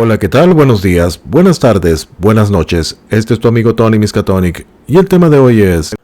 Hola, ¿qué tal? Buenos días, buenas tardes, buenas noches. Este es tu amigo Tony Miskatonic y el tema de hoy es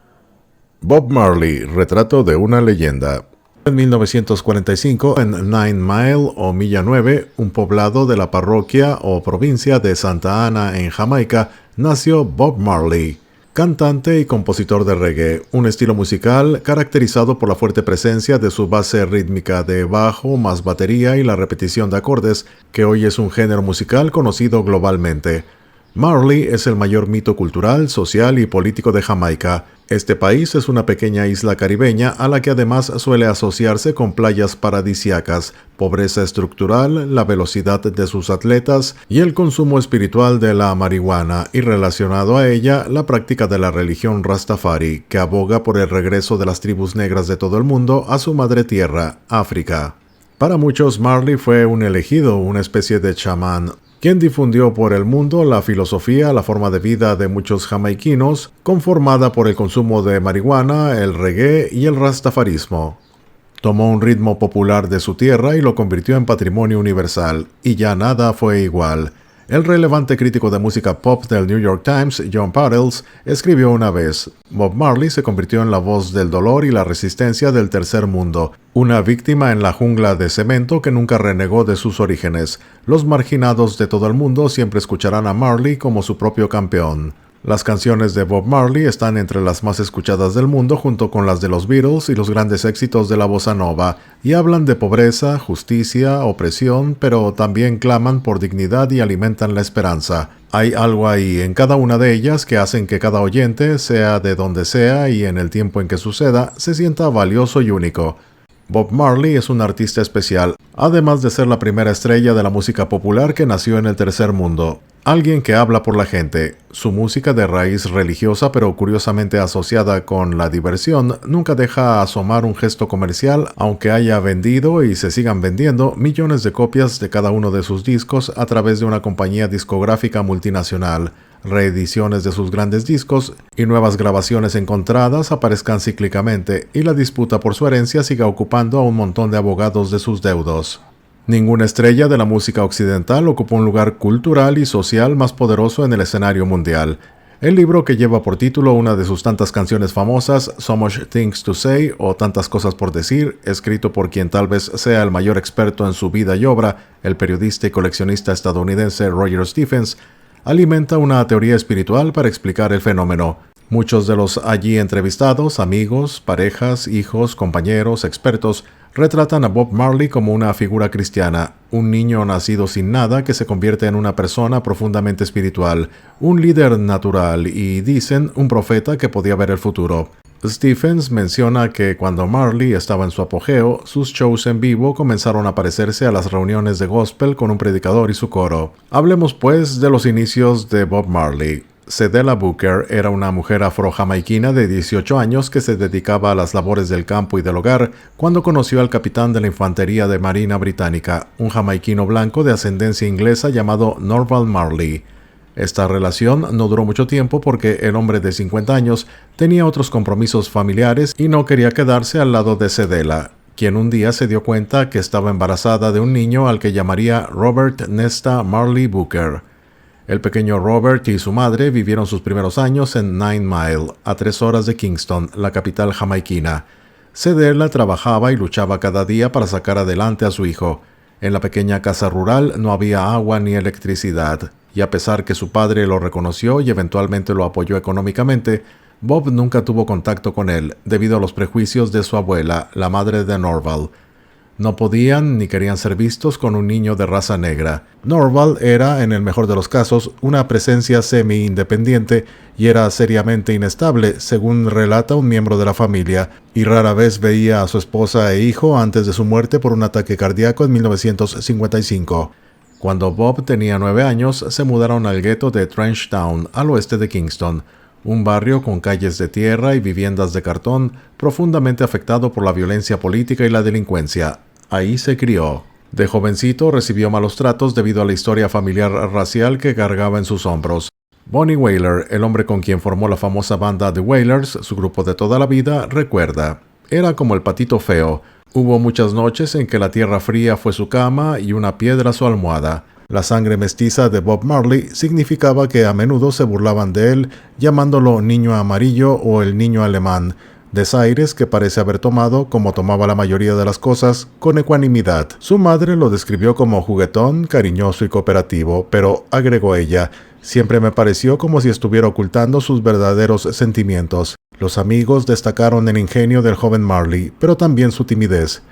Bob Marley, retrato de una leyenda. En 1945, en Nine Mile o Milla 9, un poblado de la parroquia o provincia de Santa Ana en Jamaica, nació Bob Marley, cantante y compositor de reggae, un estilo musical caracterizado por la fuerte presencia de su base rítmica de bajo más batería y la repetición de acordes, que hoy es un género musical conocido globalmente. Marley es el mayor mito cultural, social y político de Jamaica. Este país es una pequeña isla caribeña a la que además suele asociarse con playas paradisíacas, pobreza estructural, la velocidad de sus atletas y el consumo espiritual de la marihuana, y relacionado a ella la práctica de la religión Rastafari, que aboga por el regreso de las tribus negras de todo el mundo a su madre tierra, África. Para muchos, Marley fue un elegido, una especie de chamán, quien difundió por el mundo la filosofía, la forma de vida de muchos jamaiquinos, conformada por el consumo de marihuana, el reggae y el rastafarismo. Tomó un ritmo popular de su tierra y lo convirtió en patrimonio universal, y ya nada fue igual. El relevante crítico de música pop del New York Times, John Parles, escribió una vez: Bob Marley se convirtió en la voz del dolor y la resistencia del tercer mundo, una víctima en la jungla de cemento que nunca renegó de sus orígenes. Los marginados de todo el mundo siempre escucharán a Marley como su propio campeón. Las canciones de Bob Marley están entre las más escuchadas del mundo junto con las de los Beatles y los grandes éxitos de la bossa nova, y hablan de pobreza, justicia, opresión, pero también claman por dignidad y alimentan la esperanza. Hay algo ahí en cada una de ellas que hacen que cada oyente, sea de donde sea y en el tiempo en que suceda, se sienta valioso y único. Bob Marley es un artista especial, además de ser la primera estrella de la música popular que nació en el tercer mundo. Alguien que habla por la gente. Su música de raíz religiosa, pero curiosamente asociada con la diversión, nunca deja asomar un gesto comercial, aunque haya vendido y se sigan vendiendo millones de copias de cada uno de sus discos a través de una compañía discográfica multinacional. Reediciones de sus grandes discos y nuevas grabaciones encontradas aparezcan cíclicamente, y la disputa por su herencia siga ocupando a un montón de abogados de sus deudos. Ninguna estrella de la música occidental ocupó un lugar cultural y social más poderoso en el escenario mundial. El libro, que lleva por título una de sus tantas canciones famosas, So Much Things to Say, o Tantas Cosas por Decir, escrito por quien tal vez sea el mayor experto en su vida y obra, el periodista y coleccionista estadounidense Roger Stephens, alimenta una teoría espiritual para explicar el fenómeno. Muchos de los allí entrevistados, amigos, parejas, hijos, compañeros, expertos, retratan a Bob Marley como una figura cristiana, un niño nacido sin nada que se convierte en una persona profundamente espiritual, un líder natural y, dicen, un profeta que podía ver el futuro. Stephens menciona que cuando Marley estaba en su apogeo, sus shows en vivo comenzaron a parecerse a las reuniones de gospel con un predicador y su coro. Hablemos pues de los inicios de Bob Marley. Cedella Booker era una mujer afro-jamaiquina de 18 años que se dedicaba a las labores del campo y del hogar cuando conoció al capitán de la infantería de Marina británica, un jamaiquino blanco de ascendencia inglesa llamado Norval Marley. Esta relación no duró mucho tiempo porque el hombre de 50 años tenía otros compromisos familiares y no quería quedarse al lado de Cedella, quien un día se dio cuenta que estaba embarazada de un niño al que llamaría Robert Nesta Marley Booker. El pequeño Robert y su madre vivieron sus primeros años en Nine Mile, a 3 horas de Kingston, la capital jamaiquina. Cedella trabajaba y luchaba cada día para sacar adelante a su hijo. En la pequeña casa rural no había agua ni electricidad, y a pesar que su padre lo reconoció y eventualmente lo apoyó económicamente, Bob nunca tuvo contacto con él, debido a los prejuicios de su abuela, la madre de Norval. No podían ni querían ser vistos con un niño de raza negra. Norval era, en el mejor de los casos, una presencia semi-independiente y era seriamente inestable, según relata un miembro de la familia, y rara vez veía a su esposa e hijo antes de su muerte por un ataque cardíaco en 1955. Cuando Bob tenía 9 años, se mudaron al gueto de Trenchtown, al oeste de Kingston, un barrio con calles de tierra y viviendas de cartón profundamente afectado por la violencia política y la delincuencia. Ahí se crió. De jovencito recibió malos tratos debido a la historia familiar racial que cargaba en sus hombros. Bonnie Wailer, el hombre con quien formó la famosa banda The Wailers, su grupo de toda la vida, recuerda: era como el patito feo. Hubo muchas noches en que la tierra fría fue su cama y una piedra su almohada. La sangre mestiza de Bob Marley significaba que a menudo se burlaban de él, llamándolo niño amarillo o el niño alemán, desaires que parece haber tomado, como tomaba la mayoría de las cosas, con ecuanimidad. Su madre lo describió como juguetón, cariñoso y cooperativo, pero, agregó ella, siempre me pareció como si estuviera ocultando sus verdaderos sentimientos. Los amigos destacaron el ingenio del joven Marley, pero también su timidez.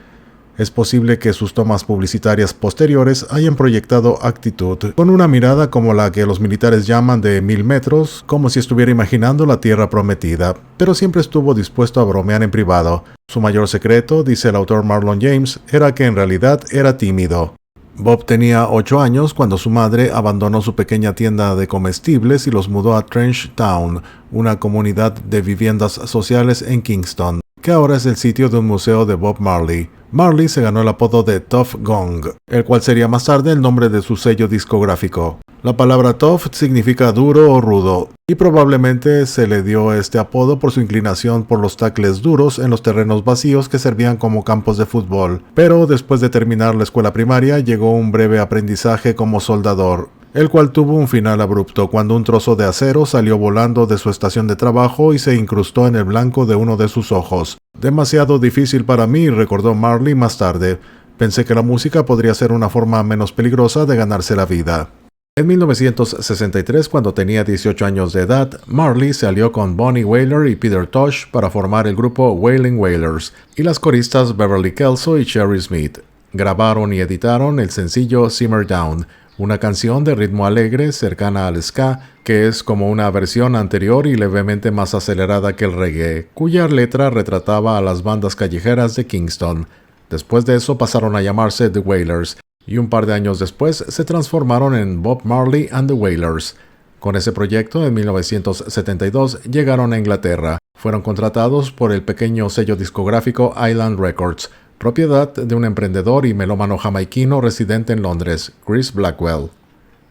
Es posible que sus tomas publicitarias posteriores hayan proyectado actitud, con una mirada como la que los militares llaman de 1000 metros, como si estuviera imaginando la tierra prometida, pero siempre estuvo dispuesto a bromear en privado. Su mayor secreto, dice el autor Marlon James, era que en realidad era tímido. Bob tenía 8 años cuando su madre abandonó su pequeña tienda de comestibles y los mudó a Trench Town, una comunidad de viviendas sociales en Kingston, que ahora es el sitio de un museo de Bob Marley. Marley se ganó el apodo de Tough Gong, el cual sería más tarde el nombre de su sello discográfico. La palabra tough significa duro o rudo, y probablemente se le dio este apodo por su inclinación por los tackles duros en los terrenos vacíos que servían como campos de fútbol. Pero después de terminar la escuela primaria llegó un breve aprendizaje como soldador, el cual tuvo un final abrupto cuando un trozo de acero salió volando de su estación de trabajo y se incrustó en el blanco de uno de sus ojos. Demasiado difícil para mí, recordó Marley más tarde. Pensé que la música podría ser una forma menos peligrosa de ganarse la vida. En 1963, cuando tenía 18 años de edad, Marley se alió con Bonnie Wailer y Peter Tosh para formar el grupo Wailing Wailers y las coristas Beverly Kelso y Cherry Smith. Grabaron y editaron el sencillo Simmer Down, una canción de ritmo alegre cercana al ska, que es como una versión anterior y levemente más acelerada que el reggae, cuya letra retrataba a las bandas callejeras de Kingston. Después de eso pasaron a llamarse The Wailers, y un par de años después se transformaron en Bob Marley and the Wailers. Con ese proyecto, en 1972, llegaron a Inglaterra. Fueron contratados por el pequeño sello discográfico Island Records, propiedad de un emprendedor y melómano jamaiquino residente en Londres, Chris Blackwell.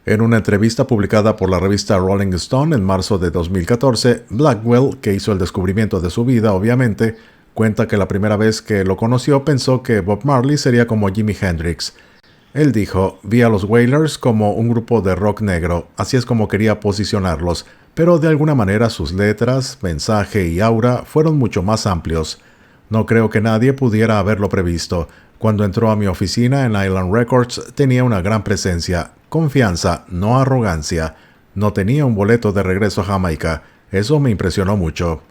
En una entrevista publicada por la revista Rolling Stone en marzo de 2014, Blackwell, que hizo el descubrimiento de su vida, obviamente, cuenta que la primera vez que lo conoció pensó que Bob Marley sería como Jimi Hendrix. Él dijo, vi a los Wailers como un grupo de rock negro, así es como quería posicionarlos, pero de alguna manera sus letras, mensaje y aura fueron mucho más amplios. No creo que nadie pudiera haberlo previsto. Cuando entró a mi oficina en Island Records tenía una gran presencia, confianza, no arrogancia. No tenía un boleto de regreso a Jamaica. Eso me impresionó mucho.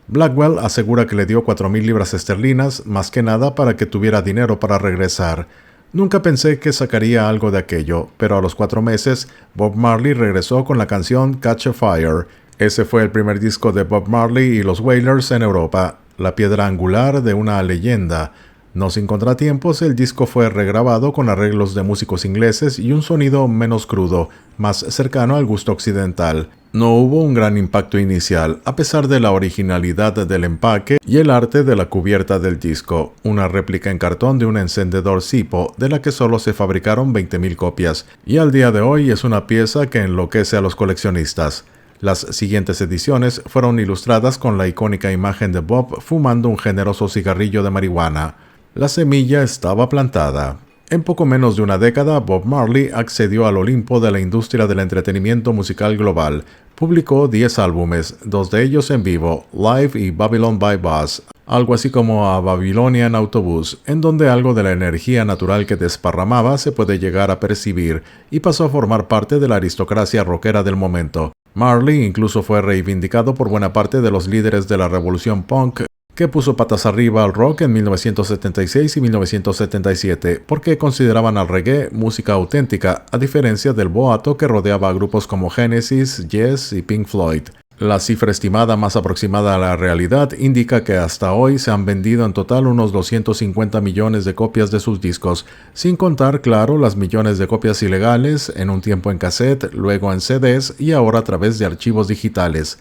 Blackwell asegura que le dio 4,000 libras esterlinas, más que nada para que tuviera dinero para regresar. Nunca pensé que sacaría algo de aquello, pero a los 4 meses, Bob Marley regresó con la canción Catch a Fire. Ese fue el primer disco de Bob Marley y los Wailers en Europa, la piedra angular de una leyenda. No sin contratiempos, el disco fue regrabado con arreglos de músicos ingleses y un sonido menos crudo, más cercano al gusto occidental. No hubo un gran impacto inicial, a pesar de la originalidad del empaque y el arte de la cubierta del disco, una réplica en cartón de un encendedor Zippo, de la que solo se fabricaron 20,000 copias, y al día de hoy es una pieza que enloquece a los coleccionistas. Las siguientes ediciones fueron ilustradas con la icónica imagen de Bob fumando un generoso cigarrillo de marihuana. La semilla estaba plantada. En poco menos de una década, Bob Marley accedió al Olimpo de la industria del entretenimiento musical global. Publicó 10 álbumes, 2 de ellos en vivo, Live y Babylon by Bus, algo así como a Babilonia en autobús, en donde algo de la energía natural que desparramaba se puede llegar a percibir, y pasó a formar parte de la aristocracia rockera del momento. Marley incluso fue reivindicado por buena parte de los líderes de la revolución punk, que puso patas arriba al rock en 1976 y 1977, porque consideraban al reggae música auténtica, a diferencia del boato que rodeaba a grupos como Genesis, Yes y Pink Floyd. La cifra estimada más aproximada a la realidad indica que hasta hoy se han vendido en total unos 250 millones de copias de sus discos, sin contar, claro, las millones de copias ilegales, en un tiempo en cassette, luego en CDs y ahora a través de archivos digitales.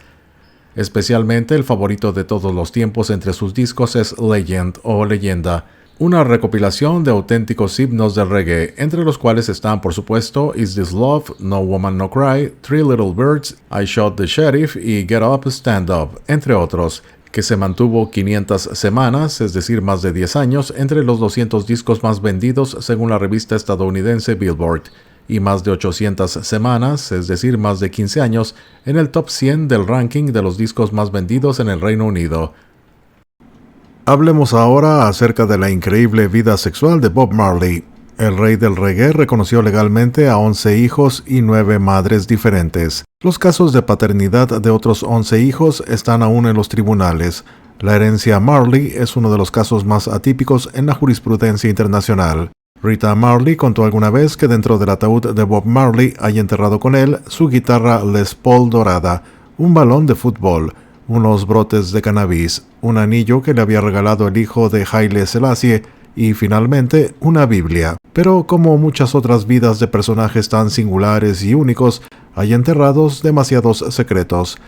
Especialmente el favorito de todos los tiempos entre sus discos es Legend o Leyenda, una recopilación de auténticos himnos del reggae, entre los cuales están por supuesto Is This Love, No Woman No Cry, Three Little Birds, I Shot the Sheriff y Get Up, Stand Up, entre otros, que se mantuvo 500 semanas, es decir más de 10 años, entre los 200 discos más vendidos según la revista estadounidense Billboard. y más de 800 semanas, es decir, más de 15 años, en el top 100 del ranking de los discos más vendidos en el Reino Unido. Hablemos ahora acerca de la increíble vida sexual de Bob Marley. El rey del reggae reconoció legalmente a 11 hijos y 9 madres diferentes. Los casos de paternidad de otros 11 hijos están aún en los tribunales. La herencia Marley es uno de los casos más atípicos en la jurisprudencia internacional. Rita Marley contó alguna vez que dentro del ataúd de Bob Marley hay enterrado con él su guitarra Les Paul dorada, un balón de fútbol, unos brotes de cannabis, un anillo que le había regalado el hijo de Haile Selassie y finalmente una Biblia. Pero como muchas otras vidas de personajes tan singulares y únicos, hay enterrados demasiados secretos.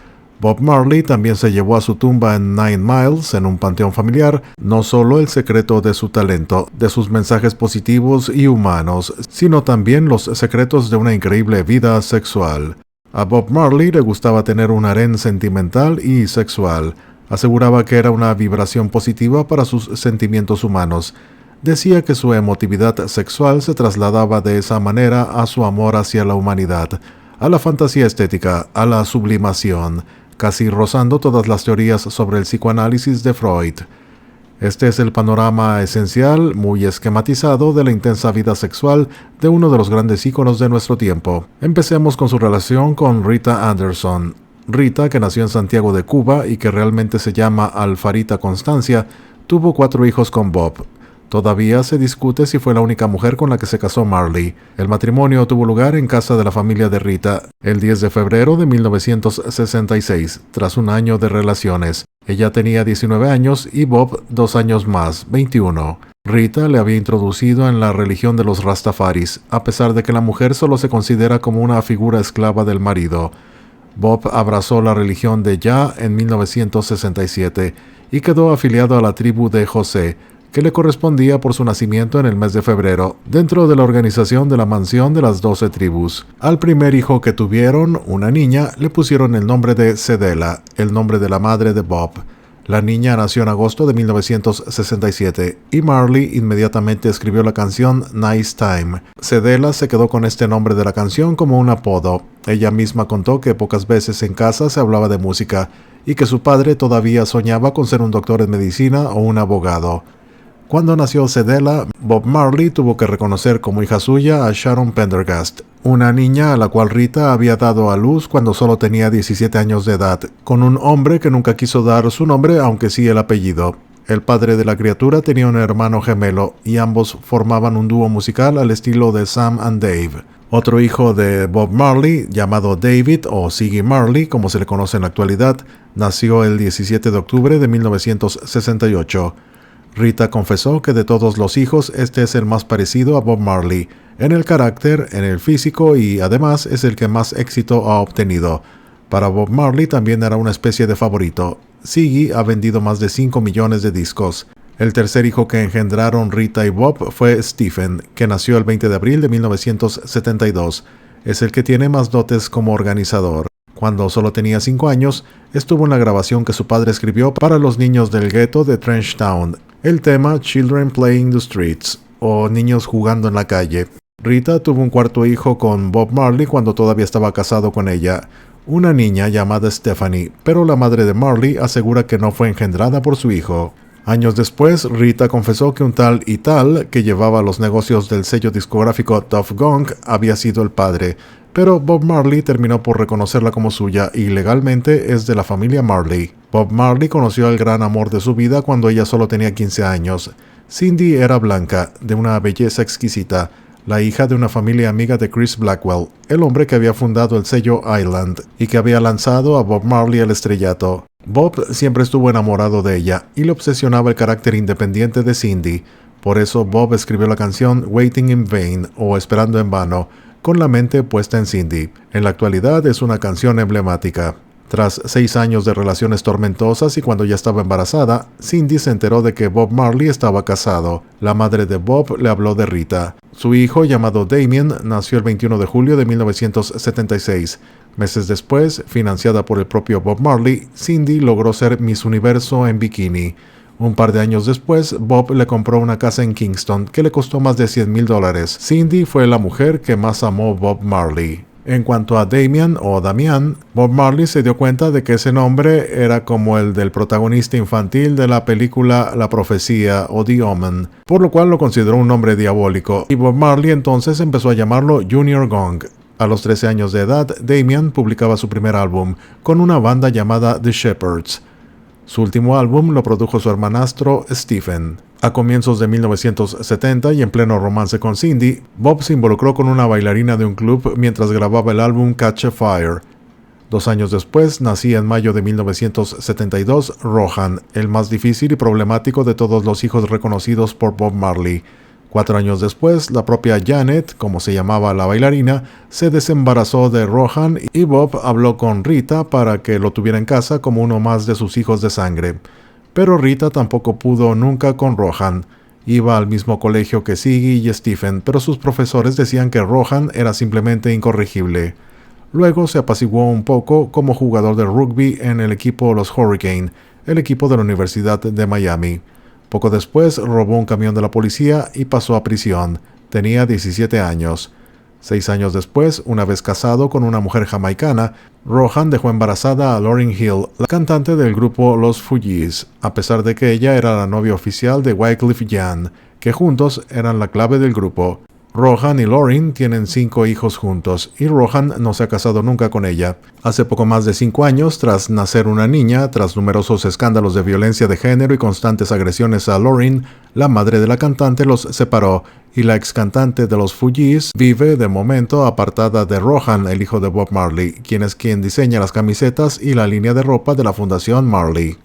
Bob Marley también se llevó a su tumba en Nine Miles, en un panteón familiar, no solo el secreto de su talento, de sus mensajes positivos y humanos, sino también los secretos de una increíble vida sexual. A Bob Marley le gustaba tener un harén sentimental y sexual. Aseguraba que era una vibración positiva para sus sentimientos humanos. Decía que su emotividad sexual se trasladaba de esa manera a su amor hacia la humanidad, a la fantasía estética, a la sublimación, casi rozando todas las teorías sobre el psicoanálisis de Freud. Este es el panorama esencial, muy esquematizado, de la intensa vida sexual de uno de los grandes íconos de nuestro tiempo. Empecemos con su relación con Rita Anderson. Rita, que nació en Santiago de Cuba y que realmente se llama Alfarita Constancia, tuvo 4 hijos con Bob. Todavía se discute si fue la única mujer con la que se casó Marley. El matrimonio tuvo lugar en casa de la familia de Rita el 10 de febrero de 1966, tras un año de relaciones. Ella tenía 19 años y Bob 2 años más, 21. Rita le había introducido en la religión de los Rastafaris, a pesar de que la mujer solo se considera como una figura esclava del marido. Bob abrazó la religión de Jah en 1967 y quedó afiliado a la tribu de José, que le correspondía por su nacimiento en el mes de febrero, dentro de la organización de la Mansión de las 12 Tribus. Al primer hijo que tuvieron, una niña, le pusieron el nombre de Cedella, el nombre de la madre de Bob. La niña nació en agosto de 1967 y Marley inmediatamente escribió la canción Nice Time. Cedella se quedó con este nombre de la canción como un apodo. Ella misma contó que pocas veces en casa se hablaba de música y que su padre todavía soñaba con ser un doctor en medicina o un abogado. Cuando nació Cedella, Bob Marley tuvo que reconocer como hija suya a Sharon Pendergast, una niña a la cual Rita había dado a luz cuando solo tenía 17 años de edad, con un hombre que nunca quiso dar su nombre, aunque sí el apellido. El padre de la criatura tenía un hermano gemelo, y ambos formaban un dúo musical al estilo de Sam and Dave. Otro hijo de Bob Marley, llamado David o Ziggy Marley, como se le conoce en la actualidad, nació el 17 de octubre de 1968. Rita confesó que de todos los hijos este es el más parecido a Bob Marley, en el carácter, en el físico y además es el que más éxito ha obtenido. Para Bob Marley también era una especie de favorito. Ziggy ha vendido más de 5 millones de discos. El tercer hijo que engendraron Rita y Bob fue Stephen, que nació el 20 de abril de 1972. Es el que tiene más dotes como organizador. Cuando solo tenía 5 años, estuvo en la grabación que su padre escribió para los niños del gueto de Trenchtown, el tema Children Playing the Streets, o Niños jugando en la calle. Rita tuvo un cuarto hijo con Bob Marley cuando todavía estaba casado con ella, una niña llamada Stephanie, pero la madre de Marley asegura que no fue engendrada por su hijo. Años después, Rita confesó que un tal y tal, que llevaba los negocios del sello discográfico Tuff Gong, había sido el padre, pero Bob Marley terminó por reconocerla como suya y legalmente es de la familia Marley. Bob Marley conoció al gran amor de su vida cuando ella solo tenía 15 años. Cindy era blanca, de una belleza exquisita, la hija de una familia amiga de Chris Blackwell, el hombre que había fundado el sello Island y que había lanzado a Bob Marley al estrellato. Bob siempre estuvo enamorado de ella y le obsesionaba el carácter independiente de Cindy. Por eso Bob escribió la canción Waiting in Vain o Esperando en Vano, con la mente puesta en Cindy. En la actualidad es una canción emblemática. Tras 6 años de relaciones tormentosas y cuando ya estaba embarazada, Cindy se enteró de que Bob Marley estaba casado. La madre de Bob le habló de Rita. Su hijo, llamado Damien, nació el 21 de julio de 1976. Meses después, financiada por el propio Bob Marley, Cindy logró ser Miss Universo en bikini. Un par de años después, Bob le compró una casa en Kingston que le costó más de $100,000. Cindy fue la mujer que más amó Bob Marley. En cuanto a Damien o Damian, Bob Marley se dio cuenta de que ese nombre era como el del protagonista infantil de la película La Profecía o The Omen, por lo cual lo consideró un nombre diabólico, y Bob Marley entonces empezó a llamarlo Junior Gong. A los 13 años de edad, Damien publicaba su primer álbum con una banda llamada The Shepherds. Su último álbum lo produjo su hermanastro Stephen. A comienzos de 1970 y en pleno romance con Cindy, Bob se involucró con una bailarina de un club mientras grababa el álbum Catch a Fire. 2 años después, nacía en mayo de 1972 Rohan, el más difícil y problemático de todos los hijos reconocidos por Bob Marley. 4 años después, la propia Janet, como se llamaba la bailarina, se desembarazó de Rohan y Bob habló con Rita para que lo tuviera en casa como uno más de sus hijos de sangre. Pero Rita tampoco pudo nunca con Rohan. Iba al mismo colegio que Siggy y Stephen, pero sus profesores decían que Rohan era simplemente incorregible. Luego se apaciguó un poco como jugador de rugby en el equipo Los Hurricane, el equipo de la Universidad de Miami. Poco después robó un camión de la policía y pasó a prisión. Tenía 17 años. 6 años después, una vez casado con una mujer jamaicana, Rohan dejó embarazada a Lauryn Hill, la cantante del grupo Los Fugees, a pesar de que ella era la novia oficial de Wyclef Jean, que juntos eran la clave del grupo. Rohan y Lauryn tienen 5 hijos juntos, y Rohan no se ha casado nunca con ella. Hace poco más de 5 años, tras nacer una niña, tras numerosos escándalos de violencia de género y constantes agresiones a Lauryn, la madre de la cantante los separó, y la ex cantante de los Fugees vive de momento apartada de Rohan, el hijo de Bob Marley, quien es quien diseña las camisetas y la línea de ropa de la Fundación Marley.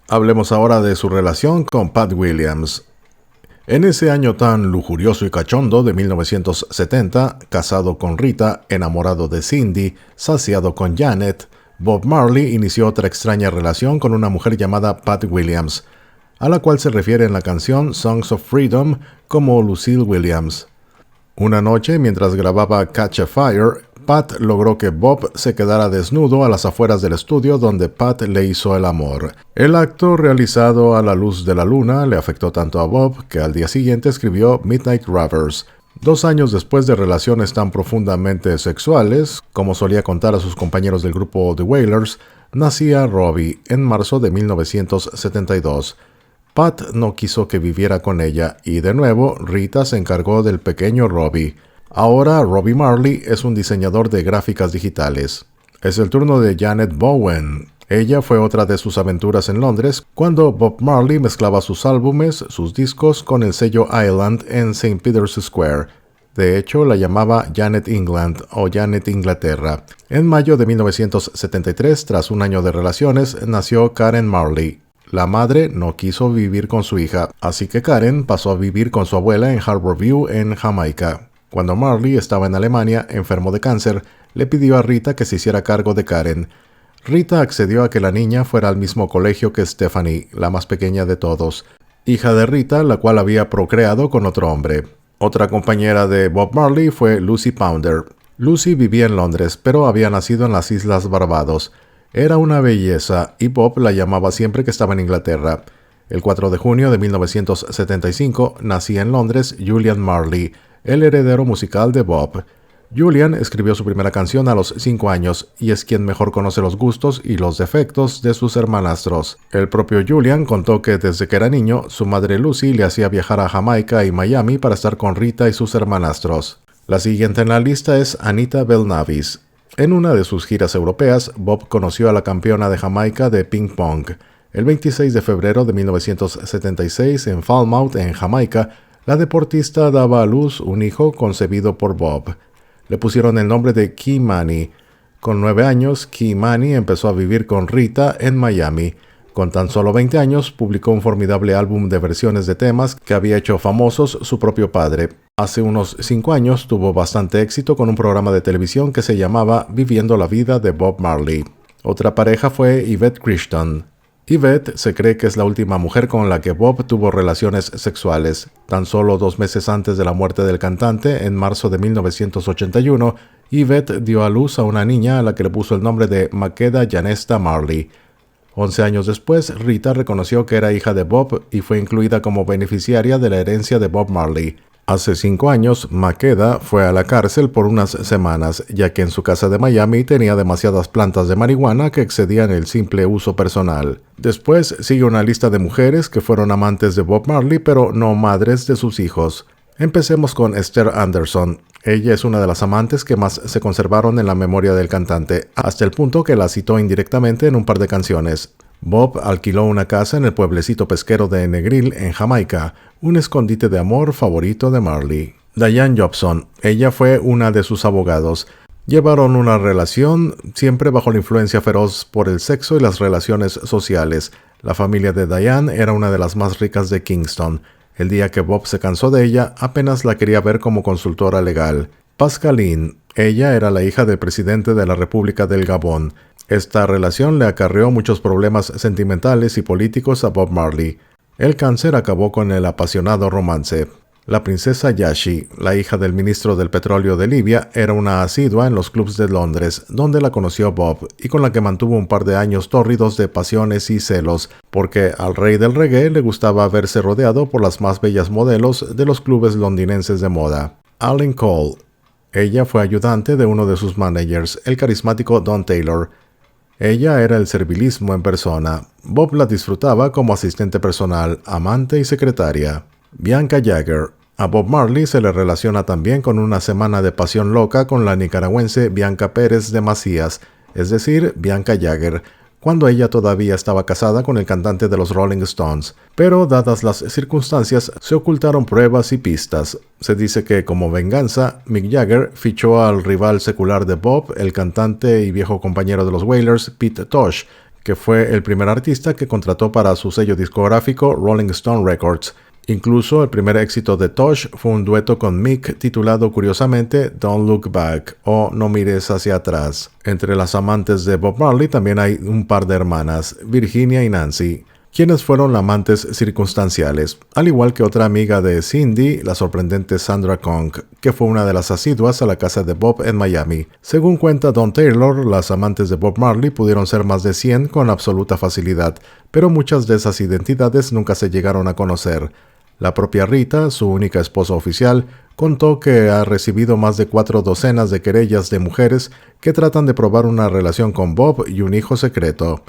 Hablemos ahora de su relación con Pat Williams. En ese año tan lujurioso y cachondo de 1970, casado con Rita, enamorado de Cindy, saciado con Janet, Bob Marley inició otra extraña relación con una mujer llamada Pat Williams, a la cual se refiere en la canción Songs of Freedom como Lucille Williams. Una noche, mientras grababa Catch a Fire, Pat logró que Bob se quedara desnudo a las afueras del estudio donde Pat le hizo el amor. El acto, realizado a la luz de la luna, le afectó tanto a Bob que al día siguiente escribió Midnight Ravers. 2 años después de relaciones tan profundamente sexuales, como solía contar a sus compañeros del grupo The Wailers, nacía Robbie en marzo de 1972. Pat no quiso que viviera con ella y de nuevo Rita se encargó del pequeño Robbie. Ahora Robbie Marley es un diseñador de gráficas digitales. Es el turno de Janet Bowen. Ella fue otra de sus aventuras en Londres cuando Bob Marley mezclaba sus álbumes, sus discos con el sello Island en St. Peter's Square. De hecho, la llamaba Janet England o Janet Inglaterra. En mayo de 1973, tras un año de relaciones, nació Karen Marley. La madre no quiso vivir con su hija, así que Karen pasó a vivir con su abuela en Harborview, en Jamaica. Cuando Marley estaba en Alemania, enfermo de cáncer, le pidió a Rita que se hiciera cargo de Karen. Rita accedió a que la niña fuera al mismo colegio que Stephanie, la más pequeña de todos, hija de Rita, la cual había procreado con otro hombre. Otra compañera de Bob Marley fue Lucy Pounder. Lucy vivía en Londres, pero había nacido en las Islas Barbados. Era una belleza, y Bob la llamaba siempre que estaba en Inglaterra. El 4 de junio de 1975 nacía en Londres Julian Marley, el heredero musical de Bob. Julian escribió su primera canción a los 5 años y es quien mejor conoce los gustos y los defectos de sus hermanastros. El propio Julian contó que desde que era niño, su madre Lucy le hacía viajar a Jamaica y Miami para estar con Rita y sus hermanastros. La siguiente en la lista es Anita Belnavis. En una de sus giras europeas, Bob conoció a la campeona de Jamaica de ping pong. El 26 de febrero de 1976, en Falmouth, en Jamaica, la deportista daba a luz un hijo concebido por Bob. Le pusieron el nombre de Ky-Mani. Con 9 años, Ky-Mani empezó a vivir con Rita en Miami. Con tan solo 20 años, publicó un formidable álbum de versiones de temas que había hecho famosos su propio padre. Hace unos 5 años tuvo bastante éxito con un programa de televisión que se llamaba Viviendo la vida de Bob Marley. Otra pareja fue Yvette Crichton. Yvette se cree que es la última mujer con la que Bob tuvo relaciones sexuales. Tan solo 2 meses antes de la muerte del cantante, en marzo de 1981, Yvette dio a luz a una niña a la que le puso el nombre de Makeda Janesta Marley. 11 años después, Rita reconoció que era hija de Bob y fue incluida como beneficiaria de la herencia de Bob Marley. Hace 5 años, Makeda fue a la cárcel por unas semanas, ya que en su casa de Miami tenía demasiadas plantas de marihuana que excedían el simple uso personal. Después sigue una lista de mujeres que fueron amantes de Bob Marley, pero no madres de sus hijos. Empecemos con Esther Anderson. Ella es una de las amantes que más se conservaron en la memoria del cantante, hasta el punto que la citó indirectamente en un par de canciones. Bob alquiló una casa en el pueblecito pesquero de Negril, en Jamaica, un escondite de amor favorito de Marley. Diane Jobson. Ella fue una de sus abogados. Llevaron una relación siempre bajo la influencia feroz por el sexo y las relaciones sociales. La familia de Diane era una de las más ricas de Kingston. El día que Bob se cansó de ella, apenas la quería ver como consultora legal. Pascaline. Ella era la hija del presidente de la República del Gabón. Esta relación le acarreó muchos problemas sentimentales y políticos a Bob Marley. El cáncer acabó con el apasionado romance. La princesa Yashi, la hija del ministro del petróleo de Libia, era una asidua en los clubs de Londres, donde la conoció Bob y con la que mantuvo un par de años tórridos de pasiones y celos, porque al rey del reggae le gustaba verse rodeado por las más bellas modelos de los clubes londinenses de moda. Alan Cole. Ella fue ayudante de uno de sus managers, el carismático Don Taylor. Ella era el servilismo en persona. Bob la disfrutaba como asistente personal, amante y secretaria. Bianca Jagger. A Bob Marley se le relaciona también con una semana de pasión loca con la nicaragüense Bianca Pérez de Macías, es decir, Bianca Jagger, cuando ella todavía estaba casada con el cantante de los Rolling Stones. Pero dadas las circunstancias, se ocultaron pruebas y pistas. Se dice que, como venganza, Mick Jagger fichó al rival secular de Bob, el cantante y viejo compañero de los Wailers, Pete Tosh, que fue el primer artista que contrató para su sello discográfico Rolling Stone Records. Incluso el primer éxito de Tosh fue un dueto con Mick titulado curiosamente Don't Look Back o No mires hacia atrás. Entre las amantes de Bob Marley también hay un par de hermanas, Virginia y Nancy, quienes fueron amantes circunstanciales, al igual que otra amiga de Cindy, la sorprendente Sandra Conk, que fue una de las asiduas a la casa de Bob en Miami. Según cuenta Don Taylor, las amantes de Bob Marley pudieron ser más de 100 con absoluta facilidad, pero muchas de esas identidades nunca se llegaron a conocer. La propia Rita, su única esposa oficial, contó que ha recibido más de 4 docenas de querellas de mujeres que tratan de probar una relación con Bob y un hijo secreto.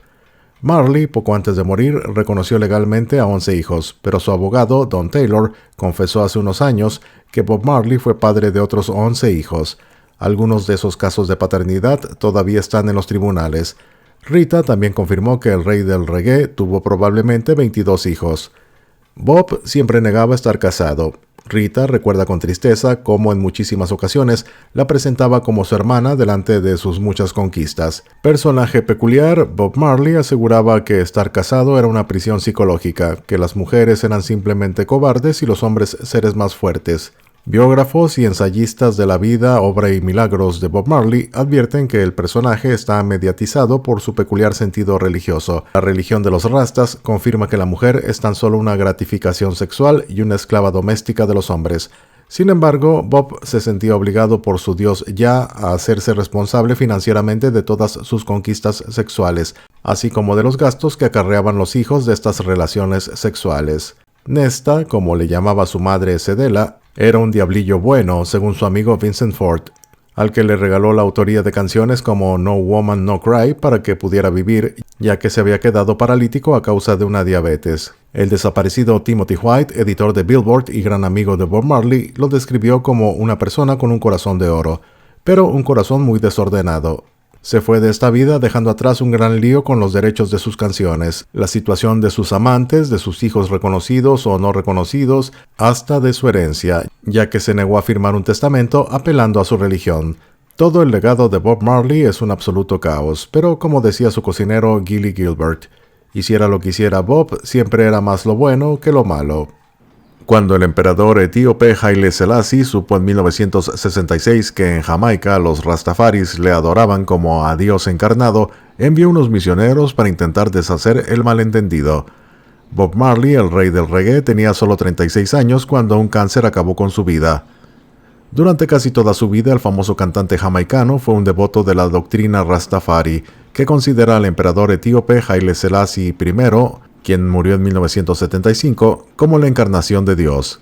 Marley, poco antes de morir, reconoció legalmente a 11 hijos, pero su abogado, Don Taylor, confesó hace unos años que Bob Marley fue padre de otros 11 hijos. Algunos de esos casos de paternidad todavía están en los tribunales. Rita también confirmó que el rey del reggae tuvo probablemente 22 hijos. Bob siempre negaba estar casado. Rita recuerda con tristeza cómo en muchísimas ocasiones la presentaba como su hermana delante de sus muchas conquistas. Personaje peculiar, Bob Marley aseguraba que estar casado era una prisión psicológica, que las mujeres eran simplemente cobardes y los hombres seres más fuertes. Biógrafos y ensayistas de la vida, obra y milagros de Bob Marley advierten que el personaje está mediatizado por su peculiar sentido religioso. La religión de los rastas confirma que la mujer es tan solo una gratificación sexual y una esclava doméstica de los hombres. Sin embargo, Bob se sentía obligado por su Dios Ya a hacerse responsable financieramente de todas sus conquistas sexuales, así como de los gastos que acarreaban los hijos de estas relaciones sexuales. Nesta, como le llamaba su madre Cedella, era un diablillo bueno, según su amigo Vincent Ford, al que le regaló la autoría de canciones como No Woman No Cry para que pudiera vivir, ya que se había quedado paralítico a causa de una diabetes. El desaparecido Timothy White, editor de Billboard y gran amigo de Bob Marley, lo describió como una persona con un corazón de oro, pero un corazón muy desordenado. Se fue de esta vida dejando atrás un gran lío con los derechos de sus canciones, la situación de sus amantes, de sus hijos reconocidos o no reconocidos, hasta de su herencia, ya que se negó a firmar un testamento apelando a su religión. Todo el legado de Bob Marley es un absoluto caos, pero como decía su cocinero Gilly Gilbert, hiciera lo que hiciera Bob, siempre era más lo bueno que lo malo. Cuando el emperador etíope Haile Selassie supo en 1966 que en Jamaica los rastafaris le adoraban como a Dios encarnado, envió unos misioneros para intentar deshacer el malentendido. Bob Marley, el rey del reggae, tenía solo 36 años cuando un cáncer acabó con su vida. Durante casi toda su vida, el famoso cantante jamaicano fue un devoto de la doctrina Rastafari, que considera al emperador etíope Haile Selassie I, quien murió en 1975, como la encarnación de Dios.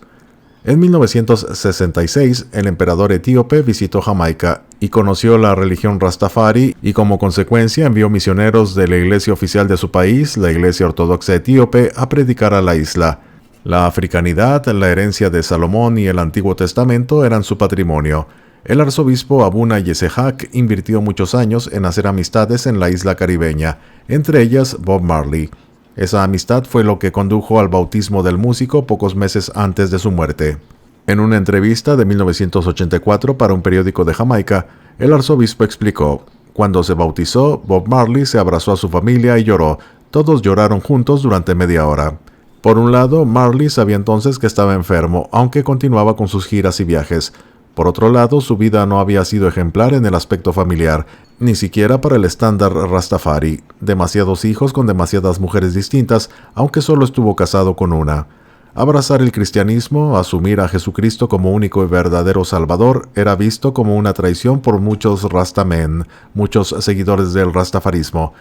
En 1966, el emperador etíope visitó Jamaica y conoció la religión Rastafari y como consecuencia envió misioneros de la iglesia oficial de su país, la Iglesia Ortodoxa Etíope, a predicar a la isla. La africanidad, la herencia de Salomón y el Antiguo Testamento eran su patrimonio. El arzobispo Abuna Yesehak invirtió muchos años en hacer amistades en la isla caribeña, entre ellas Bob Marley. Esa amistad fue lo que condujo al bautismo del músico pocos meses antes de su muerte. En una entrevista de 1984 para un periódico de Jamaica, el arzobispo explicó: "Cuando se bautizó, Bob Marley se abrazó a su familia y lloró. Todos lloraron juntos durante media hora". Por un lado, Marley sabía entonces que estaba enfermo, aunque continuaba con sus giras y viajes. Por otro lado, su vida no había sido ejemplar en el aspecto familiar, ni siquiera para el estándar Rastafari. Demasiados hijos con demasiadas mujeres distintas, aunque solo estuvo casado con una. Abrazar el cristianismo, asumir a Jesucristo como único y verdadero Salvador, era visto como una traición por muchos Rastamen, muchos seguidores del Rastafarismo.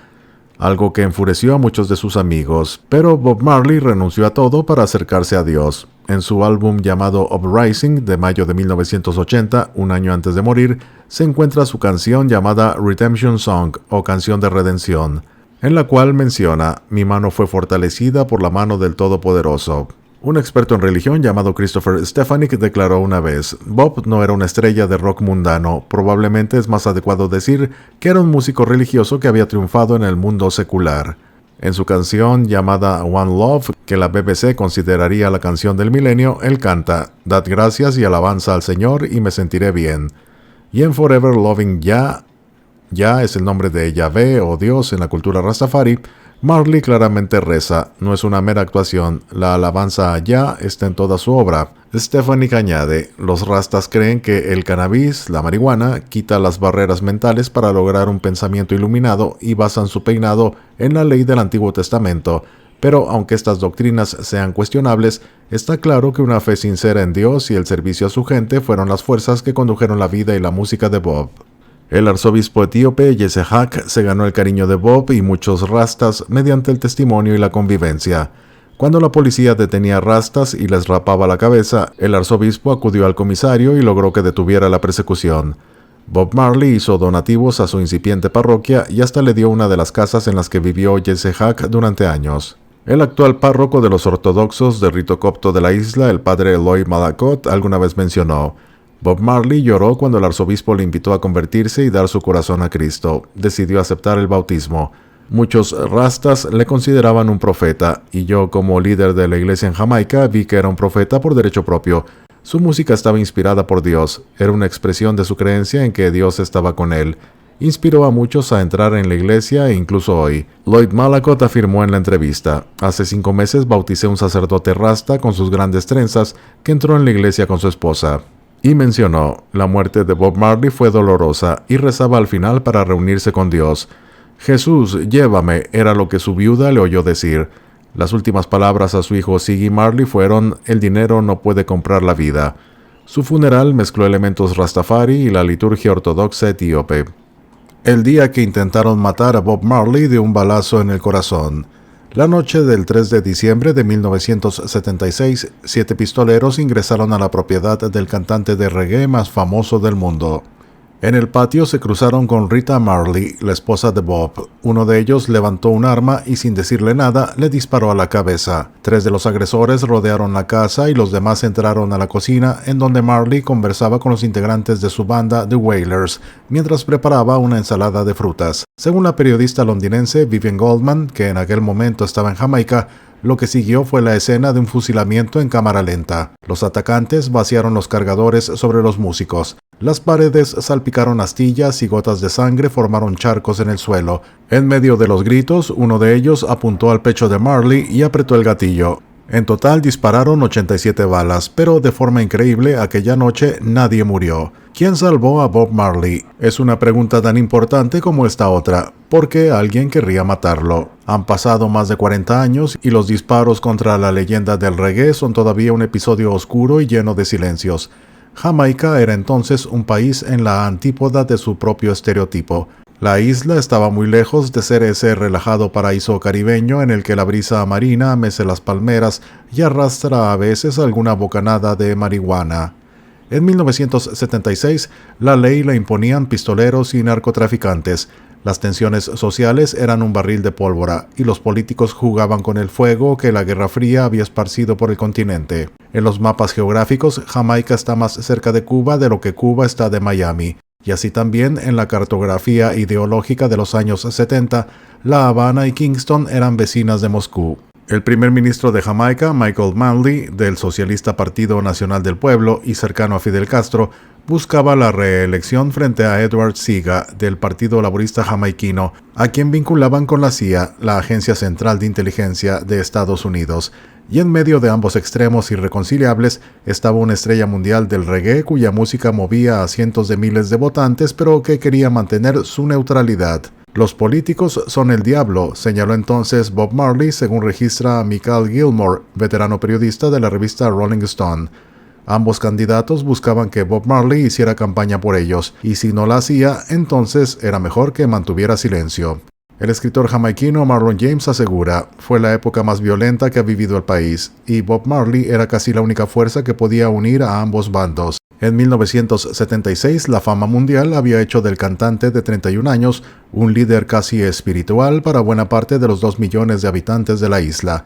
Algo que enfureció a muchos de sus amigos, pero Bob Marley renunció a todo para acercarse a Dios. En su álbum llamado Uprising de mayo de 1980, un año antes de morir, se encuentra su canción llamada Redemption Song o Canción de Redención, en la cual menciona: "Mi mano fue fortalecida por la mano del Todopoderoso". Un experto en religión llamado Christopher Stefanik declaró una vez: "Bob no era una estrella de rock mundano, probablemente es más adecuado decir que era un músico religioso que había triunfado en el mundo secular". En su canción llamada One Love, que la BBC consideraría la canción del milenio, él canta: "Dad gracias y alabanza al Señor y me sentiré bien". Y en Forever Loving Yah es el nombre de Yahvé o Dios en la cultura Rastafari, Marley claramente reza: "No es una mera actuación, la alabanza a Yah está en toda su obra". Stefanik añade: "Los rastas creen que el cannabis, la marihuana, quita las barreras mentales para lograr un pensamiento iluminado y basan su peinado en la ley del Antiguo Testamento, pero aunque estas doctrinas sean cuestionables, está claro que una fe sincera en Dios y el servicio a su gente fueron las fuerzas que condujeron la vida y la música de Bob". El arzobispo etíope Yesehak se ganó el cariño de Bob y muchos rastas mediante el testimonio y la convivencia. Cuando la policía detenía rastas y les rapaba la cabeza, el arzobispo acudió al comisario y logró que detuviera la persecución. Bob Marley hizo donativos a su incipiente parroquia y hasta le dio una de las casas en las que vivió Yesehak durante años. El actual párroco de los ortodoxos de rito copto de la isla, el padre Lloyd Malakot, alguna vez mencionó: "Bob Marley lloró cuando el arzobispo le invitó a convertirse y dar su corazón a Cristo. Decidió aceptar el bautismo. Muchos rastas le consideraban un profeta, y yo, como líder de la iglesia en Jamaica, vi que era un profeta por derecho propio. Su música estaba inspirada por Dios, era una expresión de su creencia en que Dios estaba con él. Inspiró a muchos a entrar en la iglesia e incluso hoy". Lloyd Malakot afirmó en la entrevista: "Hace 5 meses bauticé un sacerdote rasta con sus grandes trenzas que entró en la iglesia con su esposa". Y mencionó: "La muerte de Bob Marley fue dolorosa y rezaba al final para reunirse con Dios. Jesús, llévame, era lo que su viuda le oyó decir. Las últimas palabras a su hijo Ziggy Marley fueron: el dinero no puede comprar la vida". Su funeral mezcló elementos Rastafari y la liturgia ortodoxa etíope. El día que intentaron matar a Bob Marley de un balazo en el corazón. La noche del 3 de diciembre de 1976, 7 pistoleros ingresaron a la propiedad del cantante de reggae más famoso del mundo. En el patio se cruzaron con Rita Marley, la esposa de Bob. Uno de ellos levantó un arma y sin decirle nada le disparó a la cabeza. 3 de los agresores rodearon la casa y los demás entraron a la cocina, en donde Marley conversaba con los integrantes de su banda The Wailers, mientras preparaba una ensalada de frutas. Según la periodista londinense Vivian Goldman, que en aquel momento estaba en Jamaica, lo que siguió fue la escena de un fusilamiento en cámara lenta. Los atacantes vaciaron los cargadores sobre los músicos. Las paredes salpicaron astillas y gotas de sangre formaron charcos en el suelo. En medio de los gritos, uno de ellos apuntó al pecho de Marley y apretó el gatillo. En total dispararon 87 balas, pero de forma increíble aquella noche nadie murió. ¿Quién salvó a Bob Marley? Es una pregunta tan importante como esta otra. ¿Por qué alguien querría matarlo? Han pasado más de 40 años y los disparos contra la leyenda del reggae son todavía un episodio oscuro y lleno de silencios. Jamaica era entonces un país en la antípoda de su propio estereotipo. La isla estaba muy lejos de ser ese relajado paraíso caribeño en el que la brisa marina mece las palmeras y arrastra a veces alguna bocanada de marihuana. En 1976, la ley la imponían pistoleros y narcotraficantes. Las tensiones sociales eran un barril de pólvora y los políticos jugaban con el fuego que la Guerra Fría había esparcido por el continente. En los mapas geográficos, Jamaica está más cerca de Cuba de lo que Cuba está de Miami. Y así también en la cartografía ideológica de los años 70, La Habana y Kingston eran vecinas de Moscú. El primer ministro de Jamaica, Michael Manley, del Socialista Partido Nacional del Pueblo y cercano a Fidel Castro, buscaba la reelección frente a Edward Seaga, del Partido Laborista Jamaiquino, a quien vinculaban con la CIA, la Agencia Central de Inteligencia de Estados Unidos. Y en medio de ambos extremos irreconciliables estaba una estrella mundial del reggae cuya música movía a cientos de miles de votantes, pero que quería mantener su neutralidad. Los políticos son el diablo, señaló entonces Bob Marley, según registra Michael Gilmore, veterano periodista de la revista Rolling Stone. Ambos candidatos buscaban que Bob Marley hiciera campaña por ellos, y si no la hacía, entonces era mejor que mantuviera silencio. El escritor jamaiquino Marlon James asegura, fue la época más violenta que ha vivido el país, y Bob Marley era casi la única fuerza que podía unir a ambos bandos. En 1976, la fama mundial había hecho del cantante de 31 años un líder casi espiritual para buena parte de los 2 millones de habitantes de la isla.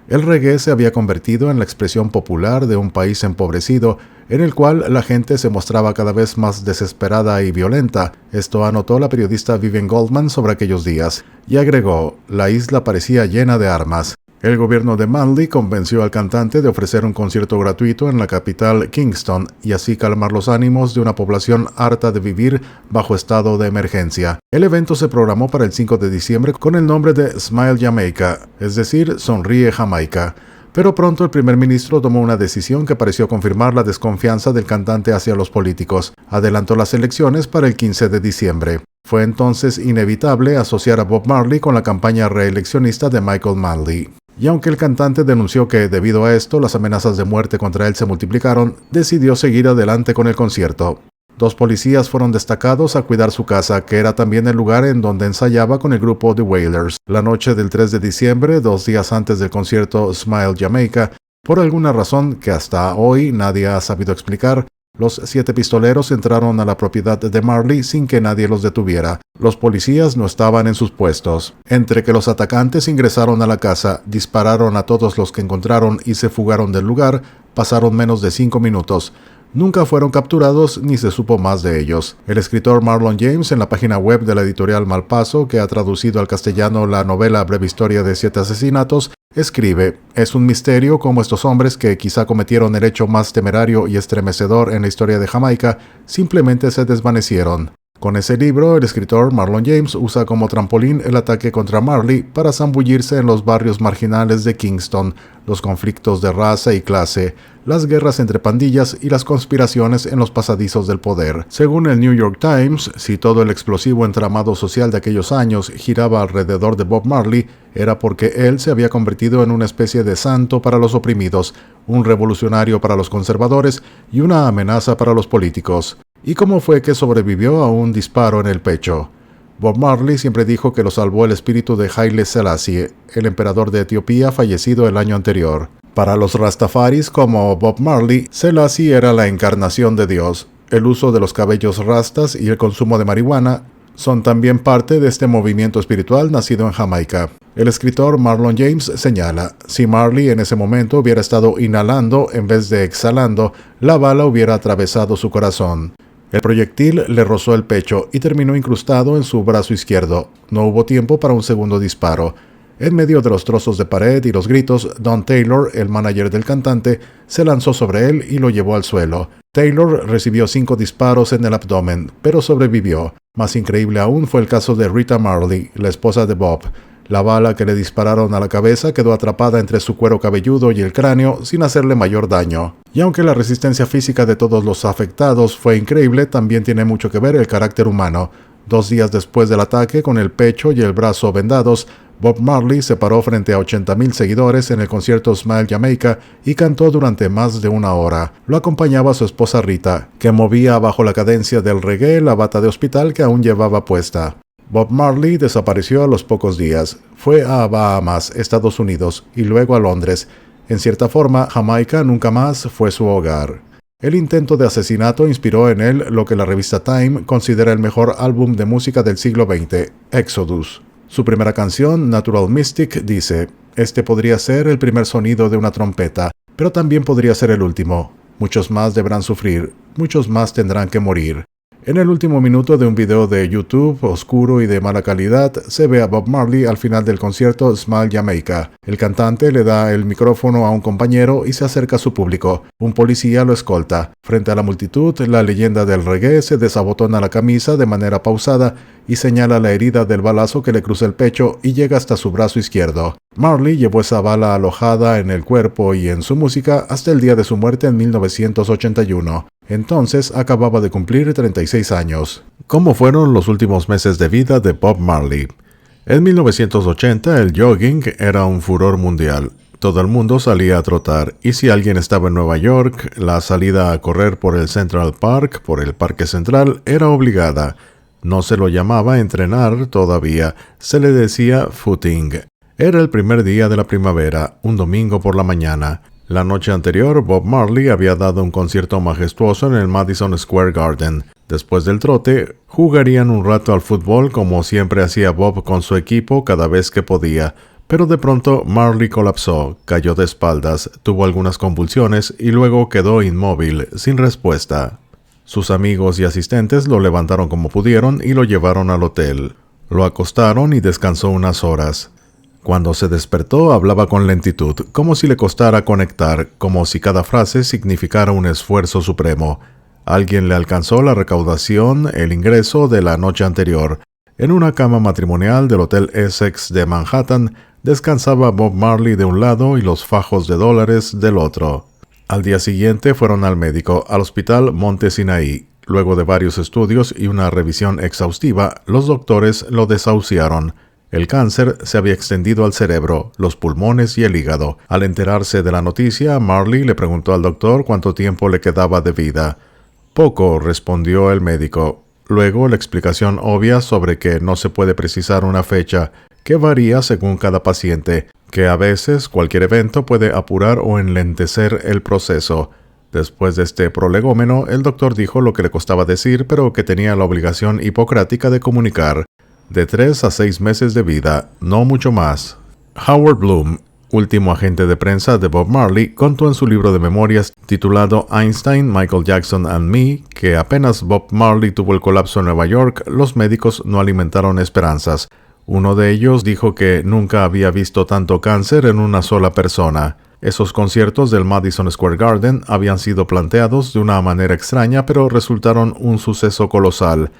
El reggae se había convertido en la expresión popular de un país empobrecido, en el cual la gente se mostraba cada vez más desesperada y violenta. Esto anotó la periodista Vivian Goldman sobre aquellos días, y agregó, la isla parecía llena de armas. El gobierno de Manley convenció al cantante de ofrecer un concierto gratuito en la capital Kingston y así calmar los ánimos de una población harta de vivir bajo estado de emergencia. El evento se programó para el 5 de diciembre con el nombre de Smile Jamaica, es decir, Sonríe Jamaica. Pero pronto el primer ministro tomó una decisión que pareció confirmar la desconfianza del cantante hacia los políticos. Adelantó las elecciones para el 15 de diciembre. Fue entonces inevitable asociar a Bob Marley con la campaña reeleccionista de Michael Manley. Y aunque el cantante denunció que, debido a esto, las amenazas de muerte contra él se multiplicaron, decidió seguir adelante con el concierto. 2 policías fueron destacados a cuidar su casa, que era también el lugar en donde ensayaba con el grupo The Wailers. La noche del 3 de diciembre, 2 días antes del concierto Smile Jamaica, por alguna razón que hasta hoy nadie ha sabido explicar, los 7 pistoleros entraron a la propiedad de Marley sin que nadie los detuviera. Los policías no estaban en sus puestos. Entre que los atacantes ingresaron a la casa, dispararon a todos los que encontraron y se fugaron del lugar, pasaron menos de 5 minutos. Nunca fueron capturados ni se supo más de ellos. El escritor Marlon James, en la página web de la editorial Malpaso, que ha traducido al castellano la novela Breve Historia de 7 asesinatos, escribe, es un misterio cómo estos hombres que quizá cometieron el hecho más temerario y estremecedor en la historia de Jamaica, simplemente se desvanecieron. Con ese libro, el escritor Marlon James usa como trampolín el ataque contra Marley para zambullirse en los barrios marginales de Kingston, los conflictos de raza y clase, las guerras entre pandillas y las conspiraciones en los pasadizos del poder. Según el New York Times, si todo el explosivo entramado social de aquellos años giraba alrededor de Bob Marley, era porque él se había convertido en una especie de santo para los oprimidos, un revolucionario para los conservadores y una amenaza para los políticos. ¿Y cómo fue que sobrevivió a un disparo en el pecho? Bob Marley siempre dijo que lo salvó el espíritu de Haile Selassie, el emperador de Etiopía fallecido el año anterior. Para los rastafaris como Bob Marley, Selassie era la encarnación de Dios. El uso de los cabellos rastas y el consumo de marihuana son también parte de este movimiento espiritual nacido en Jamaica. El escritor Marlon James señala, si Marley en ese momento hubiera estado inhalando en vez de exhalando, la bala hubiera atravesado su corazón. El proyectil le rozó el pecho y terminó incrustado en su brazo izquierdo. No hubo tiempo para un segundo disparo. En medio de los trozos de pared y los gritos, Don Taylor, el manager del cantante, se lanzó sobre él y lo llevó al suelo. Taylor recibió 5 disparos en el abdomen, pero sobrevivió. Más increíble aún fue el caso de Rita Marley, la esposa de Bob. La bala que le dispararon a la cabeza quedó atrapada entre su cuero cabelludo y el cráneo sin hacerle mayor daño. Y aunque la resistencia física de todos los afectados fue increíble, también tiene mucho que ver el carácter humano. 2 días después del ataque, con el pecho y el brazo vendados, Bob Marley se paró frente a 80,000 seguidores en el concierto Smile Jamaica y cantó durante más de 1 hora. Lo acompañaba su esposa Rita, que movía bajo la cadencia del reggae la bata de hospital que aún llevaba puesta. Bob Marley desapareció a los pocos días. Fue a Bahamas, Estados Unidos, y luego a Londres. En cierta forma, Jamaica nunca más fue su hogar. El intento de asesinato inspiró en él lo que la revista Time considera el mejor álbum de música del siglo XX, Exodus. Su primera canción, Natural Mystic, dice: "Este podría ser el primer sonido de una trompeta, pero también podría ser el último. Muchos más deberán sufrir, muchos más tendrán que morir". En el último minuto de un video de YouTube oscuro y de mala calidad, se ve a Bob Marley al final del concierto Smile Jamaica. El cantante le da el micrófono a un compañero y se acerca a su público. Un policía lo escolta. Frente a la multitud, la leyenda del reggae se desabotona la camisa de manera pausada y señala la herida del balazo que le cruza el pecho y llega hasta su brazo izquierdo. Marley llevó esa bala alojada en el cuerpo y en su música hasta el día de su muerte en 1981. Entonces acababa de cumplir 36 años. ¿Cómo fueron los últimos meses de vida de Bob Marley? En 1980 el jogging era un furor mundial. Todo el mundo salía a trotar, y si alguien estaba en Nueva York, la salida a correr por el Central Park, por el Parque Central, era obligada. No se lo llamaba entrenar todavía, se le decía footing. Era el primer día de la primavera, un domingo por la mañana. La noche anterior, Bob Marley había dado un concierto majestuoso en el Madison Square Garden. Después del trote, jugarían un rato al fútbol como siempre hacía Bob con su equipo cada vez que podía. Pero de pronto Marley colapsó, cayó de espaldas, tuvo algunas convulsiones y luego quedó inmóvil, sin respuesta. Sus amigos y asistentes lo levantaron como pudieron y lo llevaron al hotel. Lo acostaron y descansó unas horas. Cuando se despertó hablaba con lentitud, como si le costara conectar, como si cada frase significara un esfuerzo supremo. Alguien le alcanzó la recaudación, el ingreso de la noche anterior. En una cama matrimonial del Hotel Essex de Manhattan, descansaba Bob Marley de un lado y los fajos de dólares del otro. Al día siguiente fueron al médico, al hospital Monte Sinaí. Luego de varios estudios y una revisión exhaustiva, los doctores lo desahuciaron. El cáncer se había extendido al cerebro, los pulmones y el hígado. Al enterarse de la noticia, Marley le preguntó al doctor cuánto tiempo le quedaba de vida. «Poco», respondió el médico. Luego la explicación obvia sobre que no se puede precisar una fecha, que varía según cada paciente, que a veces cualquier evento puede apurar o enlentecer el proceso. Después de este prolegómeno, el doctor dijo lo que le costaba decir, pero que tenía la obligación hipocrática de comunicar. De 3 a 6 meses de vida, no mucho más. Howard Bloom, último agente de prensa de Bob Marley, contó en su libro de memorias titulado Einstein, Michael Jackson and Me, que apenas Bob Marley tuvo el colapso en Nueva York, los médicos no alimentaron esperanzas. Uno de ellos dijo que nunca había visto tanto cáncer en una sola persona. Esos conciertos del Madison Square Garden habían sido planteados de una manera extraña, pero resultaron un suceso colosal.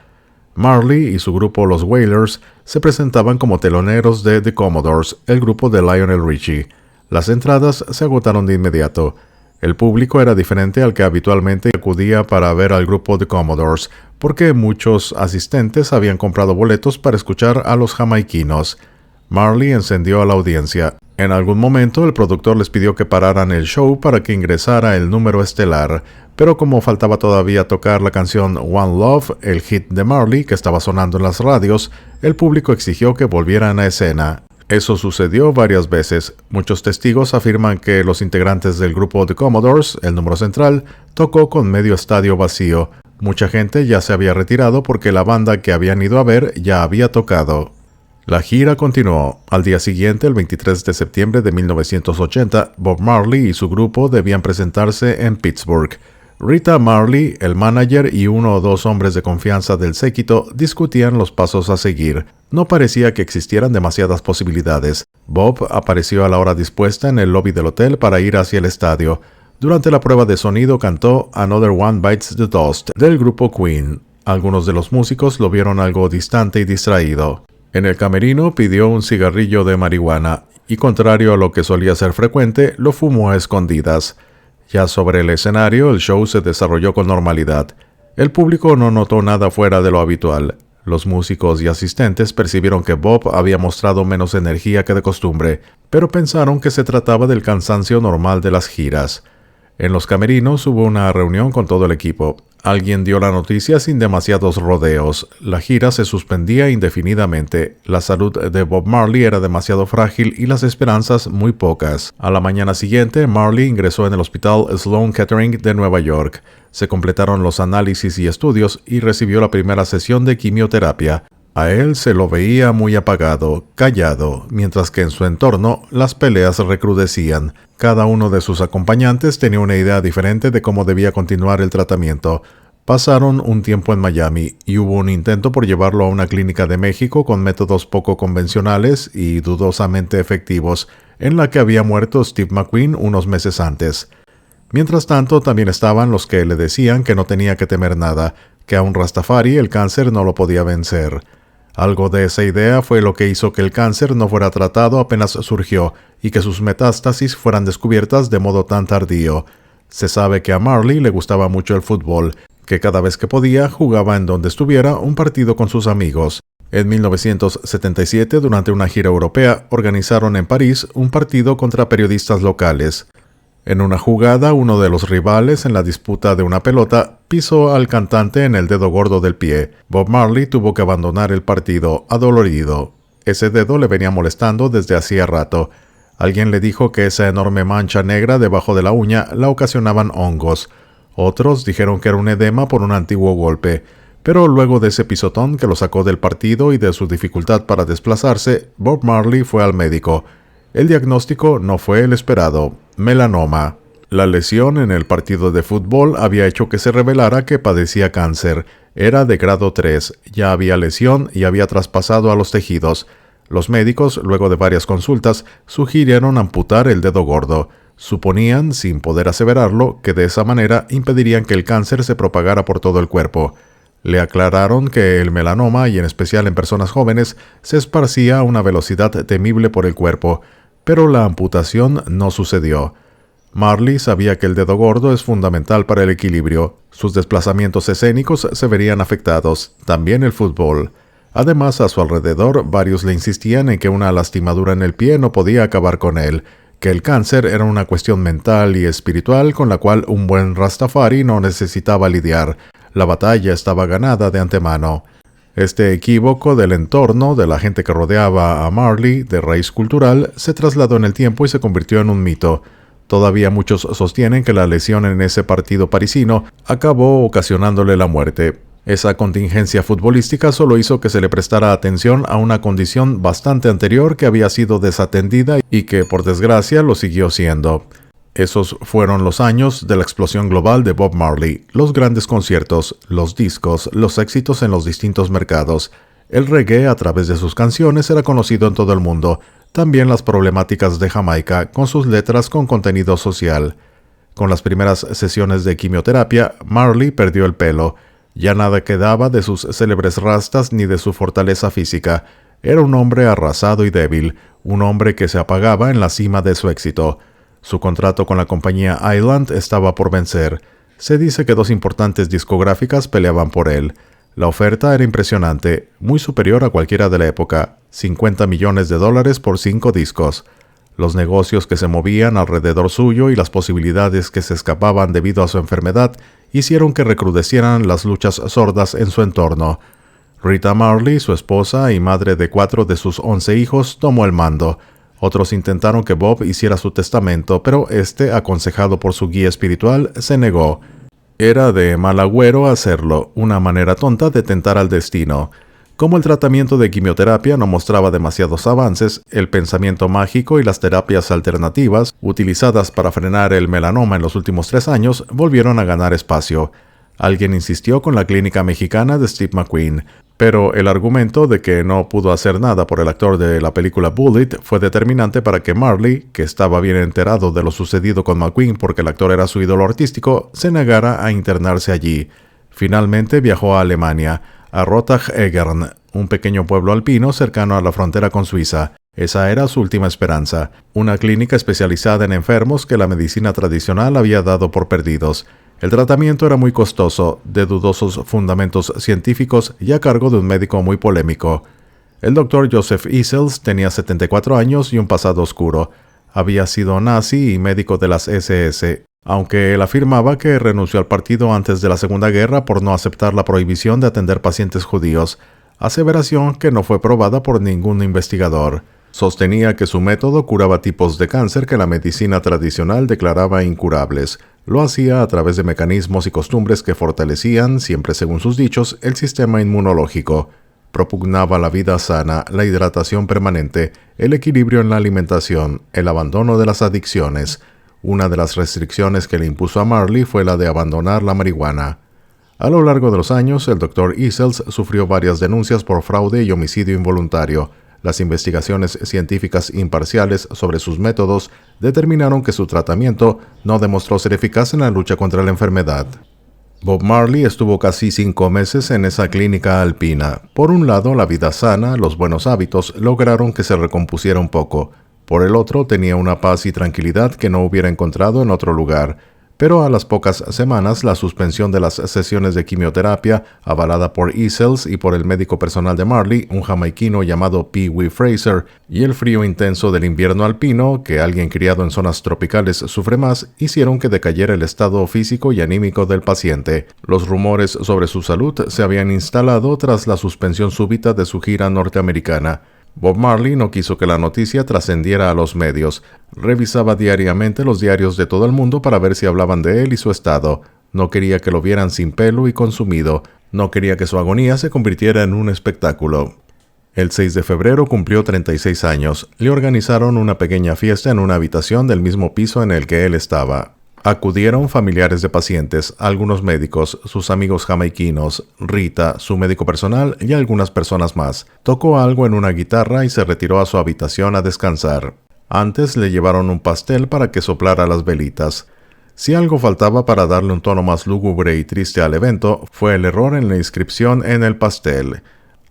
Marley y su grupo Los Wailers se presentaban como teloneros de The Commodores, el grupo de Lionel Richie. Las entradas se agotaron de inmediato. El público era diferente al que habitualmente acudía para ver al grupo The Commodores, porque muchos asistentes habían comprado boletos para escuchar a los jamaiquinos. Marley encendió a la audiencia. En algún momento el productor les pidió que pararan el show para que ingresara el número estelar, pero como faltaba todavía tocar la canción One Love, el hit de Marley que estaba sonando en las radios, el público exigió que volvieran a escena. Eso sucedió varias veces. Muchos testigos afirman que los integrantes del grupo The Commodores, el número central, tocó con medio estadio vacío. Mucha gente ya se había retirado porque la banda que habían ido a ver ya había tocado. La gira continuó. Al día siguiente, el 23 de septiembre de 1980, Bob Marley y su grupo debían presentarse en Pittsburgh. Rita Marley, el manager y uno o dos hombres de confianza del séquito discutían los pasos a seguir. No parecía que existieran demasiadas posibilidades. Bob apareció a la hora dispuesta en el lobby del hotel para ir hacia el estadio. Durante la prueba de sonido cantó Another One Bites the Dust del grupo Queen. Algunos de los músicos lo vieron algo distante y distraído. En el camerino pidió un cigarrillo de marihuana y, contrario a lo que solía ser frecuente, lo fumó a escondidas. Ya sobre el escenario, el show se desarrolló con normalidad. El público no notó nada fuera de lo habitual. Los músicos y asistentes percibieron que Bob había mostrado menos energía que de costumbre, pero pensaron que se trataba del cansancio normal de las giras. En los camerinos hubo una reunión con todo el equipo. Alguien dio la noticia sin demasiados rodeos. La gira se suspendía indefinidamente. La salud de Bob Marley era demasiado frágil y las esperanzas muy pocas. A la mañana siguiente, Marley ingresó en el hospital Sloan Kettering de Nueva York. Se completaron los análisis y estudios y recibió la primera sesión de quimioterapia. A él se lo veía muy apagado, callado, mientras que en su entorno las peleas recrudecían. Cada uno de sus acompañantes tenía una idea diferente de cómo debía continuar el tratamiento. Pasaron un tiempo en Miami y hubo un intento por llevarlo a una clínica de México con métodos poco convencionales y dudosamente efectivos, en la que había muerto Steve McQueen unos meses antes. Mientras tanto, también estaban los que le decían que no tenía que temer nada, que a un Rastafari el cáncer no lo podía vencer. Algo de esa idea fue lo que hizo que el cáncer no fuera tratado apenas surgió y que sus metástasis fueran descubiertas de modo tan tardío. Se sabe que a Marley le gustaba mucho el fútbol, que cada vez que podía jugaba en donde estuviera un partido con sus amigos. En 1977, durante una gira europea, organizaron en París un partido contra periodistas locales. En una jugada, uno de los rivales en la disputa de una pelota pisó al cantante en el dedo gordo del pie. Bob Marley tuvo que abandonar el partido, adolorido. Ese dedo le venía molestando desde hacía rato. Alguien le dijo que esa enorme mancha negra debajo de la uña la ocasionaban hongos. Otros dijeron que era un edema por un antiguo golpe. Pero luego de ese pisotón que lo sacó del partido y de su dificultad para desplazarse, Bob Marley fue al médico. El diagnóstico no fue el esperado: melanoma. La lesión en el partido de fútbol había hecho que se revelara que padecía cáncer. Era de grado 3, ya había lesión y había traspasado a los tejidos. Los médicos, luego de varias consultas, sugirieron amputar el dedo gordo. Suponían, sin poder aseverarlo, que de esa manera impedirían que el cáncer se propagara por todo el cuerpo. Le aclararon que el melanoma, y en especial en personas jóvenes, se esparcía a una velocidad temible por el cuerpo, pero la amputación no sucedió. Marley sabía que el dedo gordo es fundamental para el equilibrio. Sus desplazamientos escénicos se verían afectados, también el fútbol. Además, a su alrededor, varios le insistían en que una lastimadura en el pie no podía acabar con él, que el cáncer era una cuestión mental y espiritual con la cual un buen Rastafari no necesitaba lidiar. La batalla estaba ganada de antemano. Este equívoco del entorno, de la gente que rodeaba a Marley, de raíz cultural, se trasladó en el tiempo y se convirtió en un mito. Todavía muchos sostienen que la lesión en ese partido parisino acabó ocasionándole la muerte. Esa contingencia futbolística solo hizo que se le prestara atención a una condición bastante anterior que había sido desatendida y que, por desgracia, lo siguió siendo. Esos fueron los años de la explosión global de Bob Marley, los grandes conciertos, los discos, los éxitos en los distintos mercados. El reggae, a través de sus canciones, era conocido en todo el mundo. También las problemáticas de Jamaica, con sus letras con contenido social. Con las primeras sesiones de quimioterapia, Marley perdió el pelo. Ya nada quedaba de sus célebres rastas ni de su fortaleza física. Era un hombre arrasado y débil, un hombre que se apagaba en la cima de su éxito. Su contrato con la compañía Island estaba por vencer. Se dice que dos importantes discográficas peleaban por él. La oferta era impresionante, muy superior a cualquiera de la época: $50 millones por 5 discos. Los negocios que se movían alrededor suyo y las posibilidades que se escapaban debido a su enfermedad hicieron que recrudecieran las luchas sordas en su entorno. Rita Marley, su esposa y madre de 4 de sus 11 hijos, tomó el mando. Otros intentaron que Bob hiciera su testamento, pero este, aconsejado por su guía espiritual, se negó. Era de mal agüero hacerlo, una manera tonta de tentar al destino. Como el tratamiento de quimioterapia no mostraba demasiados avances, el pensamiento mágico y las terapias alternativas, utilizadas para frenar el melanoma en los últimos 3 años, volvieron a ganar espacio. Alguien insistió con la clínica mexicana de Steve McQueen, pero el argumento de que no pudo hacer nada por el actor de la película Bullitt fue determinante para que Marley, que estaba bien enterado de lo sucedido con McQueen porque el actor era su ídolo artístico, se negara a internarse allí. Finalmente viajó a Alemania, a Rottach-Egern, un pequeño pueblo alpino cercano a la frontera con Suiza. Esa era su última esperanza, una clínica especializada en enfermos que la medicina tradicional había dado por perdidos. El tratamiento era muy costoso, de dudosos fundamentos científicos y a cargo de un médico muy polémico. El doctor Joseph Isels tenía 74 años y un pasado oscuro. Había sido nazi y médico de las SS. aunque él afirmaba que renunció al partido antes de la Segunda Guerra por no aceptar la prohibición de atender pacientes judíos, aseveración que no fue probada por ningún investigador. Sostenía que su método curaba tipos de cáncer que la medicina tradicional declaraba incurables. Lo hacía a través de mecanismos y costumbres que fortalecían, siempre según sus dichos, el sistema inmunológico. Propugnaba la vida sana, la hidratación permanente, el equilibrio en la alimentación, el abandono de las adicciones. Una de las restricciones que le impuso a Marley fue la de abandonar la marihuana. A lo largo de los años, el Dr. Easels sufrió varias denuncias por fraude y homicidio involuntario. Las investigaciones científicas imparciales sobre sus métodos determinaron que su tratamiento no demostró ser eficaz en la lucha contra la enfermedad. Bob Marley estuvo casi 5 meses en esa clínica alpina. Por un lado, la vida sana, los buenos hábitos lograron que se recompusiera un poco. Por el otro, tenía una paz y tranquilidad que no hubiera encontrado en otro lugar. Pero a las pocas semanas, la suspensión de las sesiones de quimioterapia, avalada por Easels y por el médico personal de Marley, un jamaiquino llamado Pee Wee Fraser, y el frío intenso del invierno alpino, que alguien criado en zonas tropicales sufre más, hicieron que decayera el estado físico y anímico del paciente. Los rumores sobre su salud se habían instalado tras la suspensión súbita de su gira norteamericana. Bob Marley no quiso que la noticia trascendiera a los medios. Revisaba diariamente los diarios de todo el mundo para ver si hablaban de él y su estado. No quería que lo vieran sin pelo y consumido. No quería que su agonía se convirtiera en un espectáculo. El 6 de febrero cumplió 36 años. Le organizaron una pequeña fiesta en una habitación del mismo piso en el que él estaba. Acudieron familiares de pacientes, algunos médicos, sus amigos jamaiquinos, Rita, su médico personal y algunas personas más. Tocó algo en una guitarra y se retiró a su habitación a descansar. Antes le llevaron un pastel para que soplara las velitas. Si algo faltaba para darle un tono más lúgubre y triste al evento, fue el error en la inscripción en el pastel.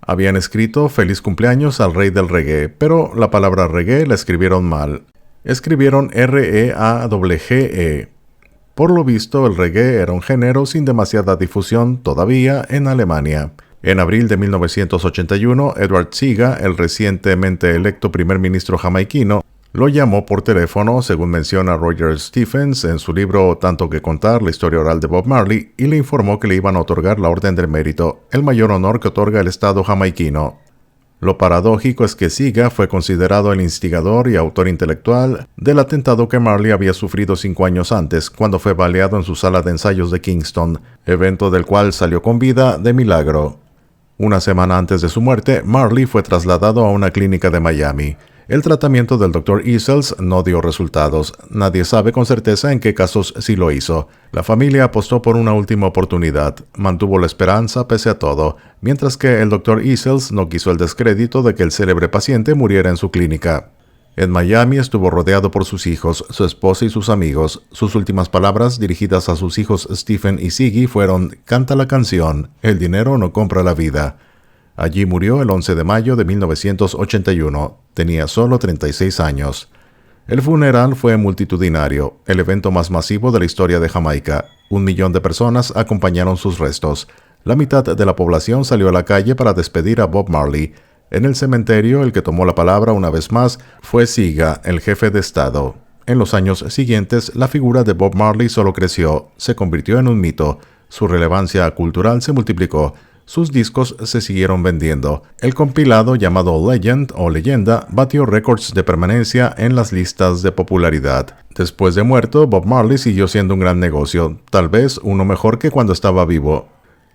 Habían escrito «Feliz cumpleaños al rey del reggae», pero la palabra reggae la escribieron mal. Escribieron R-E-A-G-E. Por lo visto, el reggae era un género sin demasiada difusión todavía en Alemania. En abril de 1981, Edward Seaga, el recientemente electo primer ministro jamaiquino, lo llamó por teléfono, según menciona Roger Stephens en su libro Tanto que contar, la historia oral de Bob Marley, y le informó que le iban a otorgar la Orden del Mérito, el mayor honor que otorga el Estado jamaiquino. Lo paradójico es que Seaga fue considerado el instigador y autor intelectual del atentado que Marley había sufrido 5 años antes, cuando fue baleado en su sala de ensayos de Kingston, evento del cual salió con vida de milagro. Una semana antes de su muerte, Marley fue trasladado a una clínica de Miami. El tratamiento del Dr. Easels no dio resultados. Nadie sabe con certeza en qué casos sí lo hizo. La familia apostó por una última oportunidad. Mantuvo la esperanza pese a todo, mientras que el Dr. Easels no quiso el descrédito de que el célebre paciente muriera en su clínica. En Miami estuvo rodeado por sus hijos, su esposa y sus amigos. Sus últimas palabras dirigidas a sus hijos Stephen y Ziggy fueron «Canta la canción, el dinero no compra la vida». Allí murió el 11 de mayo de 1981. Tenía solo 36 años. El funeral fue multitudinario, el evento más masivo de la historia de Jamaica. 1 millón de personas acompañaron sus restos. La mitad de la población salió a la calle para despedir a Bob Marley. En el cementerio, el que tomó la palabra una vez más fue Seaga, el jefe de Estado. En los años siguientes, la figura de Bob Marley solo creció, se convirtió en un mito. Su relevancia cultural se multiplicó. Sus discos se siguieron vendiendo. El compilado llamado Legend o Leyenda batió récords de permanencia en las listas de popularidad. Después de muerto, Bob Marley siguió siendo un gran negocio, tal vez uno mejor que cuando estaba vivo.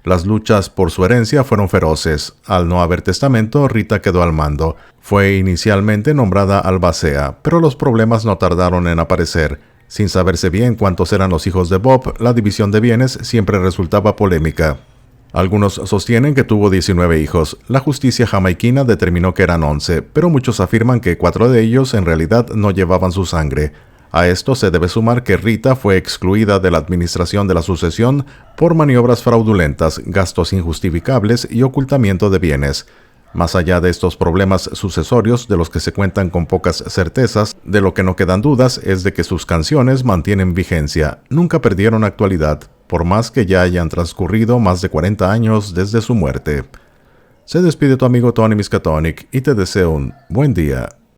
Las luchas por su herencia fueron feroces. Al no haber testamento, Rita quedó al mando. Fue inicialmente nombrada albacea, pero los problemas no tardaron en aparecer. Sin saberse bien cuántos eran los hijos de Bob, la división de bienes siempre resultaba polémica. Algunos sostienen que tuvo 19 hijos. La justicia jamaiquina determinó que eran 11, pero muchos afirman que 4 de ellos en realidad no llevaban su sangre. A esto se debe sumar que Rita fue excluida de la administración de la sucesión por maniobras fraudulentas, gastos injustificables y ocultamiento de bienes. Más allá de estos problemas sucesorios de los que se cuentan con pocas certezas, de lo que no quedan dudas es de que sus canciones mantienen vigencia, nunca perdieron actualidad, por más que ya hayan transcurrido más de 40 años desde su muerte. Se despide tu amigo Tony Miskatonic y te deseo un buen día.